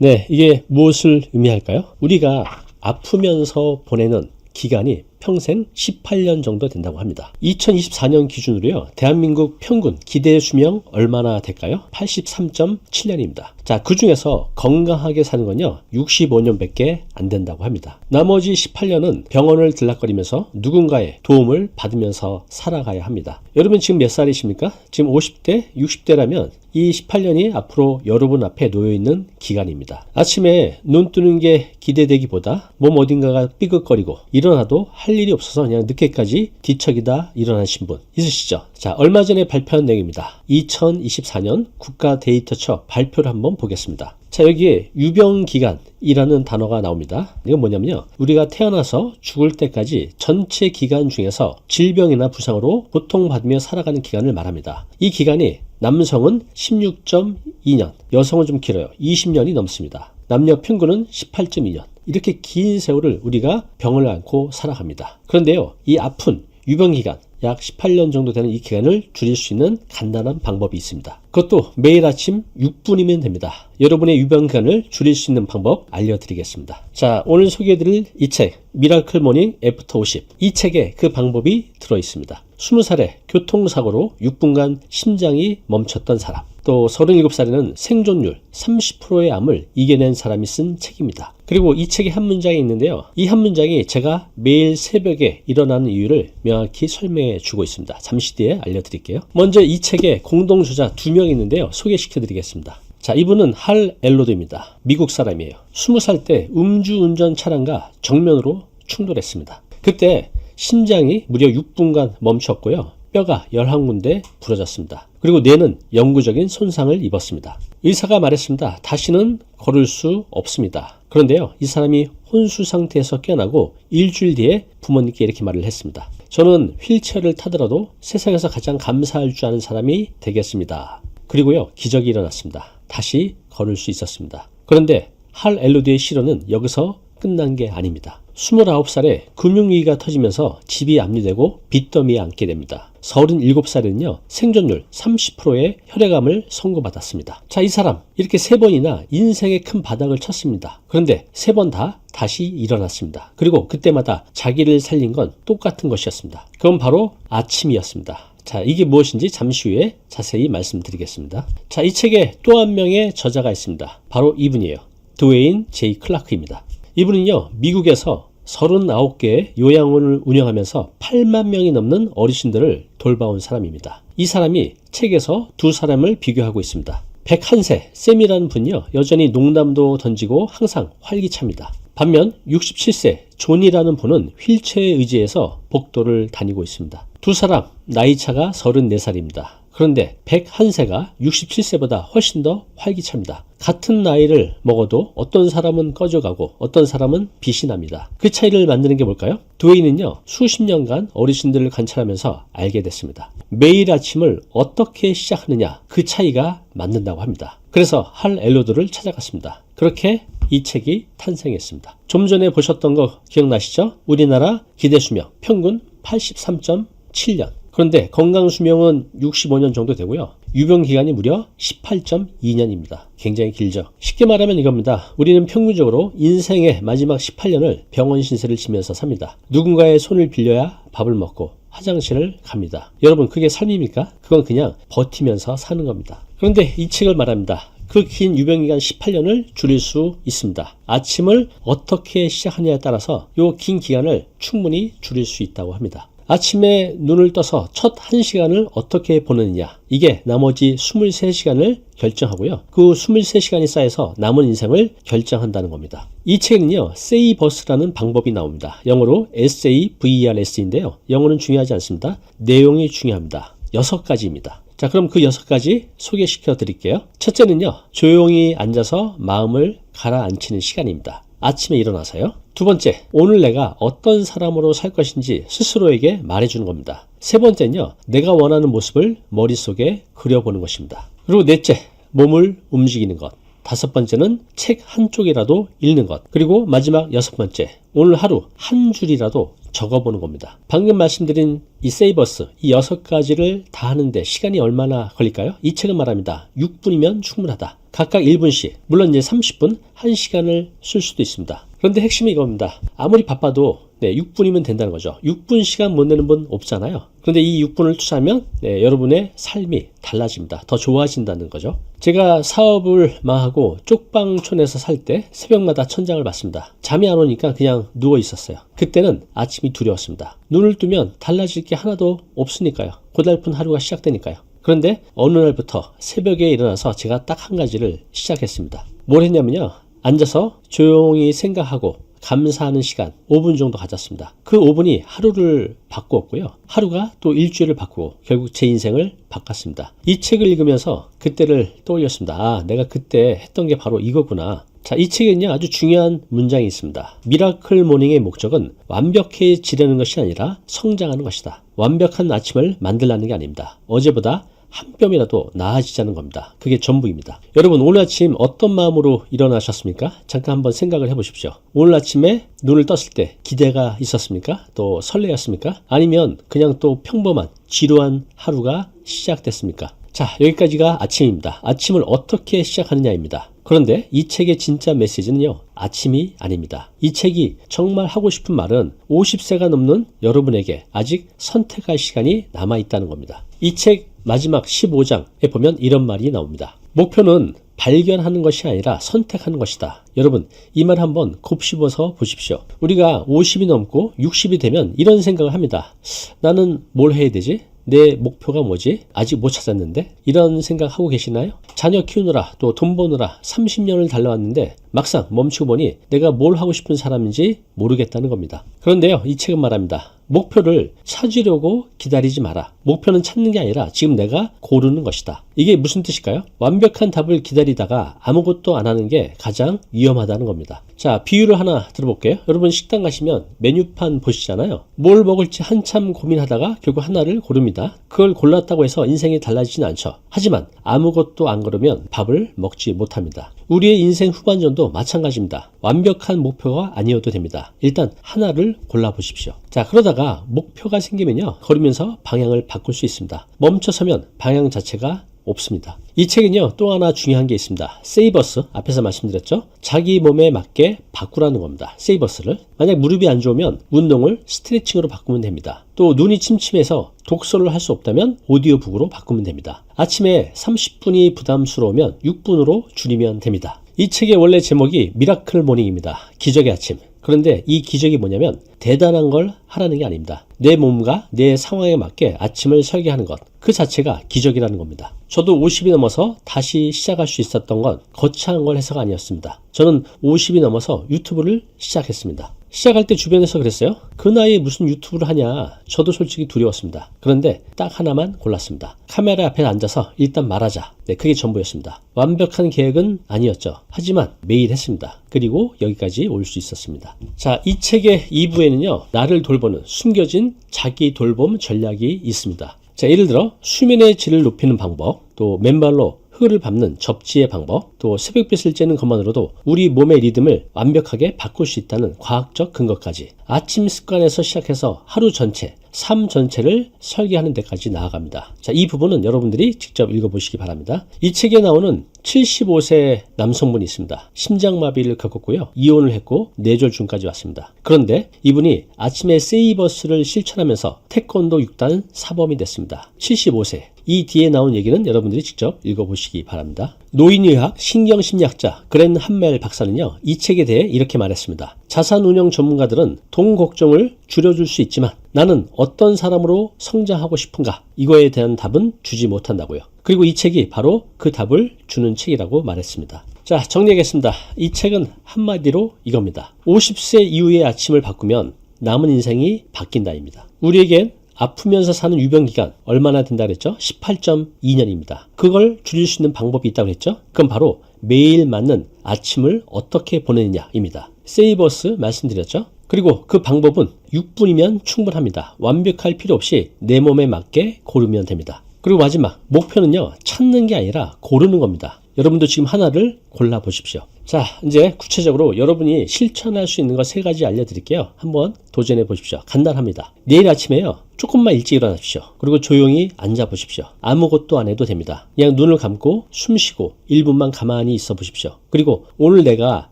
네, 이게 무엇을 의미할까요? 우리가 아프면서 보내는 기간이 평생 18년 정도 된다고 합니다. 2024년 기준으로요, 대한민국 평균 기대 수명 얼마나 될까요? 83.7년입니다. 자, 그 중에서 건강하게 사는 건요, 65년밖에 안 된다고 합니다. 나머지 18년은 병원을 들락거리면서 누군가의 도움을 받으면서 살아가야 합니다. 여러분 지금 몇 살이십니까? 지금 50대, 60대라면 이 18년이 앞으로 여러분 앞에 놓여있는 기간입니다. 아침에 눈 뜨는 게 기대되기보다 몸 어딘가가 삐걱거리고 일어나도 할 일이 없어서 그냥 늦게까지 뒤척이다 일어나신 분 있으시죠? 자, 얼마 전에 발표한 내용입니다. 2024년 국가데이터처 발표를 한번 보겠습니다. 자, 여기에 유병기간이라는 단어가 나옵니다. 이건 뭐냐면요, 우리가 태어나서 죽을 때까지 전체 기간 중에서 질병이나 부상으로 고통받으며 살아가는 기간을 말합니다. 이 기간이 남성은 16.2년, 여성은 좀 길어요. 20년이 넘습니다. 남녀 평균은 18.2년. 이렇게 긴 세월을 우리가 병을 앓고 살아갑니다. 그런데요, 이 아픈 유병기간, 약 18년 정도 되는 이 기간을 줄일 수 있는 간단한 방법이 있습니다. 그것도 매일 아침 6분이면 됩니다. 여러분의 유병기간을 줄일 수 있는 방법 알려드리겠습니다. 자, 오늘 소개해드릴 이 책, 미라클 모닝 애프터 50. 이 책에 그 방법이 들어있습니다. 20살에 교통사고로 6분간 심장이 멈췄던 사람, 또 37살에는 생존율 30%의 암을 이겨낸 사람이 쓴 책입니다. 그리고 이 책에 한 문장이 있는데요, 이 한 문장이 제가 매일 새벽에 일어나는 이유를 명확히 설명해 주고 있습니다. 잠시 뒤에 알려드릴게요. 먼저 이 책에 공동저자 2명이 있는데요, 소개시켜 드리겠습니다. 자, 이분은 할 엘로드입니다. 미국 사람이에요. 20살 때 음주운전 차량과 정면으로 충돌했습니다. 그때 심장이 무려 6분간 멈췄고요, 뼈가 11군데 부러졌습니다. 그리고 뇌는 영구적인 손상을 입었습니다. 의사가 말했습니다. 다시는 걸을 수 없습니다. 그런데요, 이 사람이 혼수 상태에서 깨어나고 일주일 뒤에 부모님께 이렇게 말을 했습니다. 저는 휠체어를 타더라도 세상에서 가장 감사할 줄 아는 사람이 되겠습니다. 그리고요, 기적이 일어났습니다. 다시 걸을 수 있었습니다. 그런데 할 엘로드의 시련은 여기서 끝난 게 아닙니다. 29살에 금융위기가 터지면서 집이 압류되고 빚더미에 앉게 됩니다. 37살에는요, 생존율 30%의 혈액암을 선고받았습니다. 자, 이 사람 이렇게 3번이나 인생의 큰 바닥을 쳤습니다. 그런데 3번 다 다시 일어났습니다. 그리고 그때마다 자기를 살린 건 똑같은 것이었습니다. 그건 바로 아침이었습니다. 자, 이게 무엇인지 잠시 후에 자세히 말씀드리겠습니다. 자, 이 책에 또 한 명의 저자가 있습니다. 바로 이분이에요. 드웨인 제이 클라크입니다. 이분은요, 미국에서 39개의 요양원을 운영하면서 8만 명이 넘는 어르신들을 돌봐온 사람입니다. 이 사람이 책에서 두 사람을 비교하고 있습니다. 101세 샘이라는 분이요, 여전히 농담도 던지고 항상 활기찹니다. 반면 67세 존이라는 분은 휠체어에 의지해서 복도를 다니고 있습니다. 두 사람 나이차가 34살입니다. 그런데 101세가 67세보다 훨씬 더 활기찹니다. 같은 나이를 먹어도 어떤 사람은 꺼져가고 어떤 사람은 빛이 납니다. 그 차이를 만드는 게 뭘까요? 드웨이는요, 수십 년간 어르신들을 관찰하면서 알게 됐습니다. 매일 아침을 어떻게 시작하느냐, 그 차이가 만든다고 합니다. 그래서 할 엘로드를 찾아갔습니다. 그렇게 이 책이 탄생했습니다. 좀 전에 보셨던 거 기억나시죠? 우리나라 기대수명 평균 83.7년. 그런데 건강수명은 65년 정도 되고요, 유병기간이 무려 18.2년입니다. 굉장히 길죠. 쉽게 말하면 이겁니다. 우리는 평균적으로 인생의 마지막 18년을 병원 신세를 지면서 삽니다. 누군가의 손을 빌려야 밥을 먹고 화장실을 갑니다. 여러분, 그게 삶입니까? 그건 그냥 버티면서 사는 겁니다. 그런데 이 책을 말합니다. 그 긴 유병기간 18년을 줄일 수 있습니다. 아침을 어떻게 시작하냐에 따라서 이 긴 기간을 충분히 줄일 수 있다고 합니다. 아침에 눈을 떠서 첫 1시간을 어떻게 보내느냐, 이게 나머지 23시간을 결정하고요, 그 23시간이 쌓여서 남은 인생을 결정한다는 겁니다. 이 책은요, 세이버스라는 방법이 나옵니다. 영어로 SAVERS인데요, 영어는 중요하지 않습니다. 내용이 중요합니다. 6가지입니다. 자, 그럼 그 6가지 소개시켜 드릴게요. 첫째는요, 조용히 앉아서 마음을 가라앉히는 시간입니다. 아침에 일어나서요. 두 번째, 오늘 내가 어떤 사람으로 살 것인지 스스로에게 말해주는 겁니다. 세 번째는요, 내가 원하는 모습을 머릿속에 그려보는 것입니다. 그리고 넷째, 몸을 움직이는 것. 다섯 번째는 책 한 쪽이라도 읽는 것. 그리고 마지막 6번째, 오늘 하루 한 줄이라도 적어보는 겁니다. 방금 말씀드린 이 세이버스, 이 6가지를 다 하는데 시간이 얼마나 걸릴까요? 이 책은 말합니다. 6분이면 충분하다. 각각 1분씩, 물론 이제 30분, 1시간을 쓸 수도 있습니다. 그런데 핵심은 이겁니다. 아무리 바빠도 6분이면 된다는 거죠. 6분 시간 못 내는 분 없잖아요. 그런데 이 6분을 투자하면 여러분의 삶이 달라집니다. 더 좋아진다는 거죠. 제가 사업을 망하고 쪽방촌에서 살 때 새벽마다 천장을 봤습니다. 잠이 안 오니까 그냥 누워 있었어요. 그때는 아침이 두려웠습니다. 눈을 뜨면 달라질 게 하나도 없으니까요. 고달픈 하루가 시작되니까요. 그런데 어느 날부터 새벽에 일어나서 제가 딱 한 가지를 시작했습니다. 뭘 했냐면요. 앉아서 조용히 생각하고 감사하는 시간 5분 정도 가졌습니다. 그 5분이 하루를 바꾸었고요. 하루가 또 일주일을 바꾸고 결국 제 인생을 바꿨습니다. 이 책을 읽으면서 그때를 떠올렸습니다. 아, 내가 그때 했던 게 바로 이거구나. 자, 이 책에는요, 아주 중요한 문장이 있습니다. 미라클 모닝의 목적은 완벽해지려는 것이 아니라 성장하는 것이다. 완벽한 아침을 만들라는 게 아닙니다. 어제보다 한 뼘이라도 나아지자는 겁니다. 그게 전부입니다. 여러분, 오늘 아침 어떤 마음으로 일어나셨습니까? 잠깐 한번 생각을 해보십시오. 오늘 아침에 눈을 떴을 때 기대가 있었습니까? 또 설레었습니까? 아니면 그냥 또 평범한 지루한 하루가 시작됐습니까? 자, 여기까지가 아침입니다. 아침을 어떻게 시작하느냐입니다. 그런데 이 책의 진짜 메시지는요, 아침이 아닙니다. 이 책이 정말 하고 싶은 말은 50세가 넘는 여러분에게 아직 선택할 시간이 남아있다는 겁니다. 이 책 마지막 15장에 보면 이런 말이 나옵니다. 목표는 발견하는 것이 아니라 선택하는 것이다. 여러분, 이 말 한번 곱씹어서 보십시오. 우리가 50이 넘고 60이 되면 이런 생각을 합니다. 나는 뭘 해야 되지? 내 목표가 뭐지? 아직 못 찾았는데? 이런 생각하고 계시나요? 자녀 키우느라 또 돈 버느라 30년을 달려왔는데 막상 멈추고 보니 내가 뭘 하고 싶은 사람인지 모르겠다는 겁니다. 그런데요, 이 책은 말합니다. 목표를 찾으려고 기다리지 마라. 목표는 찾는 게 아니라 지금 내가 고르는 것이다. 이게 무슨 뜻일까요? 완벽한 답을 기다리다가 아무것도 안 하는 게 가장 위험하다는 겁니다. 자, 비유를 하나 들어볼게요. 여러분, 식당 가시면 메뉴판 보시잖아요. 뭘 먹을지 한참 고민하다가 결국 하나를 고릅니다. 그걸 골랐다고 해서 인생이 달라지진 않죠. 하지만 아무것도 안 고르면 밥을 먹지 못합니다. 우리의 인생 후반전도 마찬가지입니다. 완벽한 목표가 아니어도 됩니다. 일단 하나를 골라보십시오. 자, 그러다가 목표가 생기면요, 걸으면서 방향을 바꿀 수 있습니다. 멈춰서면 방향 자체가 없습니다. 이 책은요, 또 하나 중요한 게 있습니다. 세이버스, 앞에서 말씀드렸죠? 자기 몸에 맞게 바꾸라는 겁니다. 세이버스를. 만약 무릎이 안 좋으면 운동을 스트레칭으로 바꾸면 됩니다. 또 눈이 침침해서 독서를 할 수 없다면 오디오북으로 바꾸면 됩니다. 아침에 30분이 부담스러우면 6분으로 줄이면 됩니다. 이 책의 원래 제목이 미라클 모닝입니다. 기적의 아침. 그런데 이 기적이 뭐냐면 대단한 걸 하라는 게 아닙니다. 내 몸과 내 상황에 맞게 아침을 설계하는 것, 그 자체가 기적이라는 겁니다. 저도 50이 넘어서 다시 시작할 수 있었던 건 거창한 걸 해서가 아니었습니다. 저는 50이 넘어서 유튜브를 시작했습니다. 시작할 때 주변에서 그랬어요. 그 나이에 무슨 유튜브를 하냐. 저도 솔직히 두려웠습니다. 그런데 딱 하나만 골랐습니다. 카메라 앞에 앉아서 일단 말하자. 네, 그게 전부였습니다. 완벽한 계획은 아니었죠. 하지만 매일 했습니다. 그리고 여기까지 올 수 있었습니다. 자, 이 책의 2부에는요, 나를 돌보는 숨겨진 자기 돌봄 전략이 있습니다. 자, 예를 들어 수면의 질을 높이는 방법, 또 맨발로 흙을 밟는 접지의 방법, 또 새벽빛을 쬐는 것만으로도 우리 몸의 리듬을 완벽하게 바꿀 수 있다는 과학적 근거까지, 아침 습관에서 시작해서 하루 전체, 삶 전체를 설계하는 데까지 나아갑니다. 자, 이 부분은 여러분들이 직접 읽어보시기 바랍니다. 이 책에 나오는 75세 남성분이 있습니다. 심장마비를 겪었고요. 이혼을 했고 뇌졸중까지 왔습니다. 그런데 이분이 아침에 세이버스를 실천하면서 태권도 6단 사범이 됐습니다. 75세. 이 뒤에 나온 얘기는 여러분들이 직접 읽어보시기 바랍니다. 노인의학 신경심리학자 그렌 함멜 박사는요, 이 책에 대해 이렇게 말했습니다. 자산운용 전문가들은 돈 걱정을 줄여줄 수 있지만 나는 어떤 사람으로 성장하고 싶은가? 이거에 대한 답은 주지 못한다고요. 그리고 이 책이 바로 그 답을 주는 책이라고 말했습니다. 자, 정리하겠습니다. 이 책은 한마디로 이겁니다. 50세 이후의 아침을 바꾸면 남은 인생이 바뀐다입니다. 우리에겐 아프면서 사는 유병기간 얼마나 된다 그랬죠? 18.2년입니다. 그걸 줄일 수 있는 방법이 있다고 했죠? 그건 바로 매일 맞는 아침을 어떻게 보내느냐입니다. 세이버스 말씀드렸죠? 그리고 그 방법은 6분이면 충분합니다. 완벽할 필요 없이 내 몸에 맞게 고르면 됩니다. 그리고 마지막, 목표는요, 찾는 게 아니라 고르는 겁니다. 여러분도 지금 하나를 골라보십시오. 자, 이제 구체적으로 여러분이 실천할 수 있는 거 3가지 알려드릴게요. 한번 도전해 보십시오. 간단합니다. 내일 아침에요, 조금만 일찍 일어나십시오. 그리고 조용히 앉아보십시오. 아무것도 안 해도 됩니다. 그냥 눈을 감고 숨 쉬고 1분만 가만히 있어 보십시오. 그리고 오늘 내가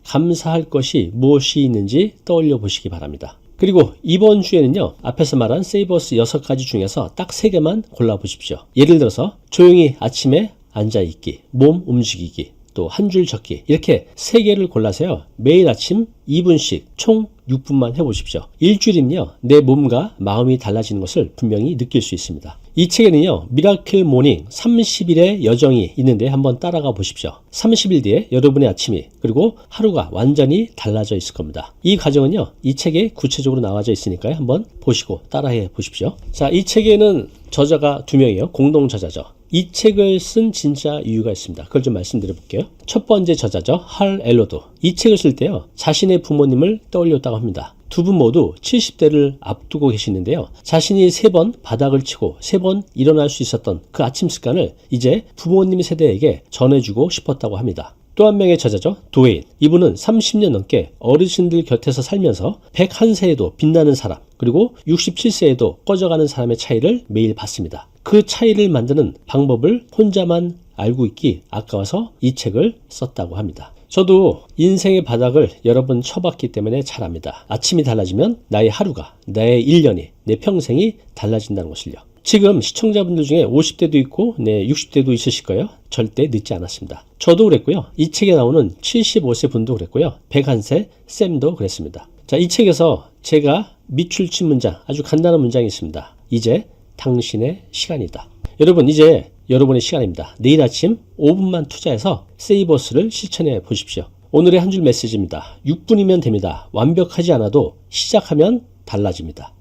감사할 것이 무엇이 있는지 떠올려 보시기 바랍니다. 그리고 이번 주에는요, 앞에서 말한 세이버스 6가지 중에서 딱 3개만 골라보십시오. 예를 들어서 조용히 아침에 앉아있기, 몸 움직이기, 또 한 줄 적기, 이렇게 3개를 골라서요, 매일 아침 2분씩 총 6분만 해보십시오. 일주일이면요, 내 몸과 마음이 달라지는 것을 분명히 느낄 수 있습니다. 이 책에는요, 미라클 모닝 30일의 여정이 있는데 한번 따라가 보십시오. 30일 뒤에 여러분의 아침이, 그리고 하루가 완전히 달라져 있을 겁니다. 이 과정은요, 이 책에 구체적으로 나와져 있으니까요, 한번 보시고 따라해 보십시오. 자, 이 책에는 저자가 2명이에요. 공동 저자죠. 이 책을 쓴 진짜 이유가 있습니다. 그걸 좀 말씀드려 볼게요. 첫 번째 저자죠. 할 엘로드. 이 책을 쓸 때요, 자신의 부모님을 떠올렸다고 합니다. 두 분 모두 70대를 앞두고 계시는데요, 자신이 3번 바닥을 치고 3번 일어날 수 있었던 그 아침 습관을 이제 부모님 세대에게 전해주고 싶었다고 합니다. 또 한 명의 저자죠. 도웨인. 이분은 30년 넘게 어르신들 곁에서 살면서 101세에도 빛나는 사람, 그리고 67세에도 꺼져가는 사람의 차이를 매일 봤습니다. 그 차이를 만드는 방법을 혼자만 알고 있기 아까워서 이 책을 썼다고 합니다. 저도 인생의 바닥을 여러 번 쳐봤기 때문에 잘 압니다. 아침이 달라지면 나의 하루가, 나의 1년이, 내 평생이 달라진다는 것을요. 지금 시청자분들 중에 50대도 있고 60대도 있으실 거예요. 절대 늦지 않았습니다. 저도 그랬고요. 이 책에 나오는 75세 분도 그랬고요. 101세 쌤도 그랬습니다. 자, 이 책에서 제가 밑줄친 문장, 아주 간단한 문장이 있습니다. 이제 당신의 시간이다. 여러분, 이제 여러분의 시간입니다. 내일 아침 5분만 투자해서 세이버스를 실천해 보십시오. 오늘의 한 줄 메시지입니다. 6분이면 됩니다. 완벽하지 않아도 시작하면 달라집니다.